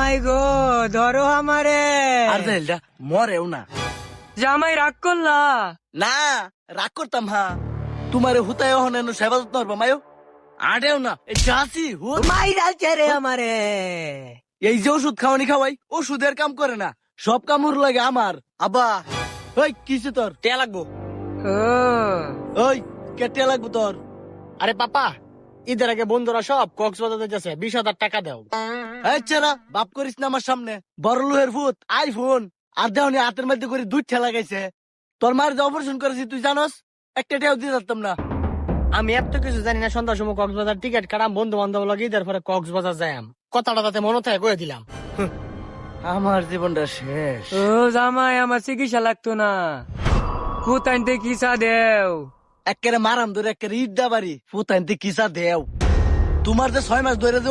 জামাই গো ধরো আমারে। আর দেলটা মরেও না। জামাই রাগ করলা? না রাগ করতাম হা, তোমারে হুতায় হনেন সেবা যত্ন করবো মায়ো। আডেও না এই যাসি হুত। মাই ডালছে রে আমারে। এই যে ওষুধ খাওয়ানি খাওয়াই ওষুধের কাম করে না, সব কামড় লাগে আমার। আব্বা ওই কিসে তোর টিয়া লাগবো। ও ওই কেটে লাগবো তোর। আরে পাপা, ঈদের আগে বন্ধুরা সব কক্সবাজার যাচ্ছে, 20,000 টাকা দাও। এই চেরা বাপ করিস না আমার সামনে, বড় লোহের ভূত আইফোন আর দেহনি হাতের মধ্যে করে দুধ ঠেলা গেছে। তোর মার যে অপারেশন করেছি তুই জানোস, একটা টেও দিয়ে যাতাম না। আমি এত কিছু জানি না, সন্ধ্যার সময় কক্সবাজার টিকিট কাটাম, বন্ধু বান্ধব লাগে, ঈদের পরে কক্সবাজার যাইম। কথাটা তাতে মনে থাকে কয়ে দিলাম। আমার জীবনটা শেষ। ও জামাই আমার চিকিৎসা লাগতো না, কোথাইতে কিসা দেও। একেবারে মারাম ধরে একেবারে ইট দাবারি ফুতাইতে কিসা দেও। তোমার যে 6 মাস ধরে যে